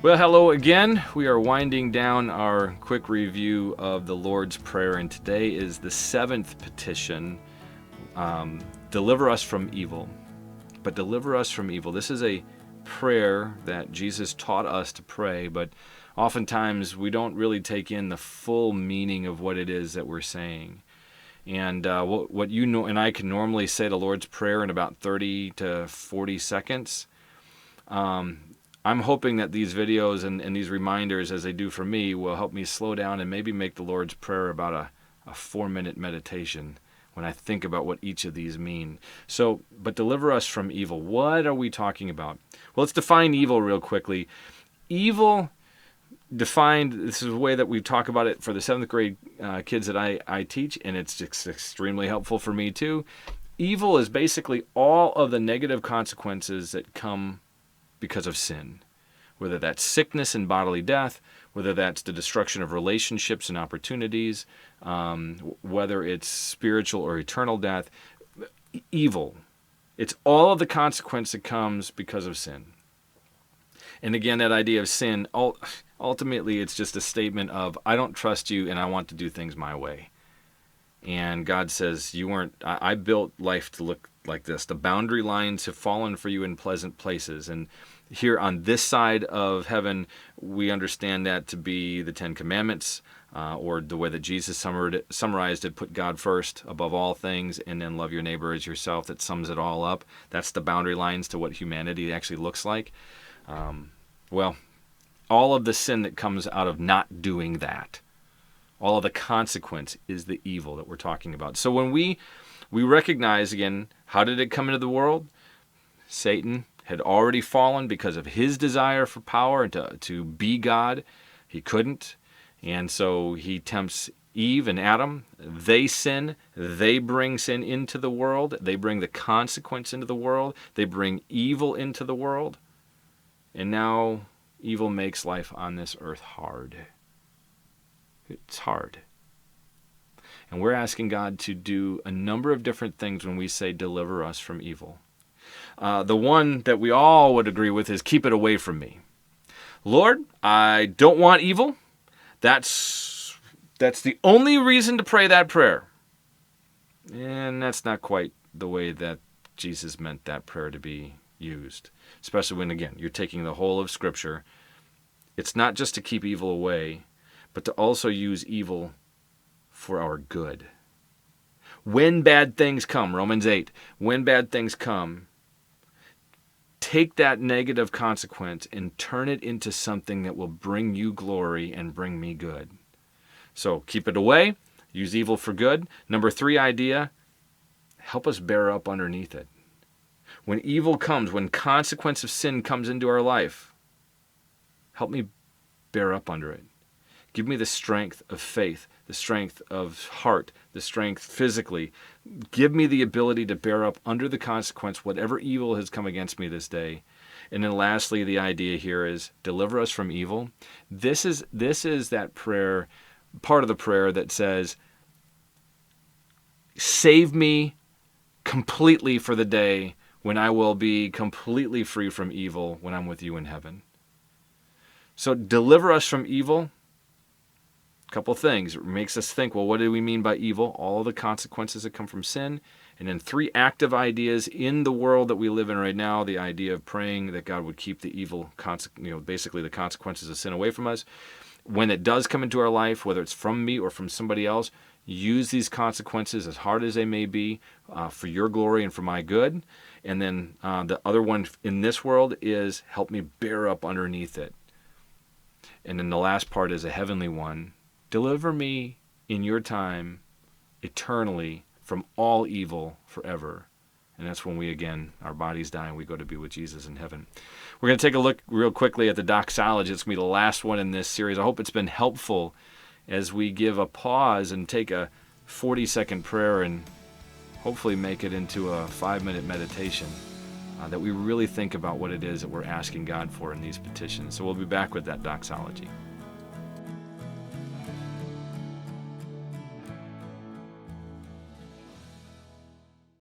Well, hello again. We are winding down our quick review of the Lord's Prayer, and today is the 7th petition, deliver us from evil. But deliver us from evil. This is a prayer that Jesus taught us to pray, but oftentimes we don't really take in the full meaning of what it is that we're saying. And what you know, and I can normally say the Lord's Prayer in about 30 to 40 seconds. I'm hoping that these videos and these reminders, as they do for me, will help me slow down and maybe make the Lord's Prayer about a 4-minute meditation when I think about what each of these mean. So, but deliver us from evil. What are we talking about? Well, let's define evil real quickly. Evil defined, this is a way that we talk about it for the 7th grade kids that I teach, and it's just extremely helpful for me too. Evil is basically all of the negative consequences that come because of sin, whether that's sickness and bodily death, whether that's the destruction of relationships and opportunities, whether it's spiritual or eternal death. Evil. It's all of the consequence that comes because of sin. And again, that idea of sin, ultimately it's just a statement of, I don't trust you and I want to do things my way. And God says, I built life to look like this. The boundary lines have fallen for you in pleasant places. And here on this side of heaven, we understand that to be the 10 Commandments, or the way that Jesus summarized it, put God first above all things, and then love your neighbor as yourself. That sums it all up. That's the boundary lines to what humanity actually looks like. Well, all of the sin that comes out of not doing that, all of the consequence is the evil that we're talking about. So when we recognize, again, how did it come into the world? Satan had already fallen because of his desire for power and to be God. He couldn't. And so he tempts Eve and Adam. They sin. They bring sin into the world. They bring the consequence into the world. They bring evil into the world. And now evil makes life on this earth hard. It's hard. And we're asking God to do a number of different things when we say deliver us from evil. The one that we all would agree with is keep it away from me. Lord, I don't want evil. That's the only reason to pray that prayer. And that's not quite the way that Jesus meant that prayer to be used. Especially when, again, you're taking the whole of Scripture. It's not just to keep evil away, but to also use evil for our good. When bad things come, Romans 8, when bad things come, take that negative consequence and turn it into something that will bring you glory and bring me good. So keep it away, use evil for good. Number 3 idea, help us bear up underneath it. When evil comes, when consequence of sin comes into our life, help me bear up under it. Give me the strength of faith, the strength of heart, the strength physically. Give me the ability to bear up under the consequence, whatever evil has come against me this day. And then lastly, the idea here is deliver us from evil. This is that prayer, part of the prayer that says, save me completely for the day when I will be completely free from evil when I'm with you in heaven. So deliver us from evil. Couple things. It makes us think, well, what do we mean by evil? All the consequences that come from sin. And then 3 active ideas in the world that we live in right now. The idea of praying that God would keep the evil, basically the consequences of sin away from us. When it does come into our life, whether it's from me or from somebody else, use these consequences, as hard as they may be, for your glory and for my good. And then the other one in this world is help me bear up underneath it. And then the last part is a heavenly one. Deliver me in your time eternally from all evil forever. And that's when we, again, our bodies die and we go to be with Jesus in heaven. We're going to take a look real quickly at the Doxology. It's going to be the last one in this series. I hope it's been helpful as we give a pause and take a 40-second prayer and hopefully make it into a 5-minute meditation, that we really think about what it is that we're asking God for in these petitions. So we'll be back with that Doxology.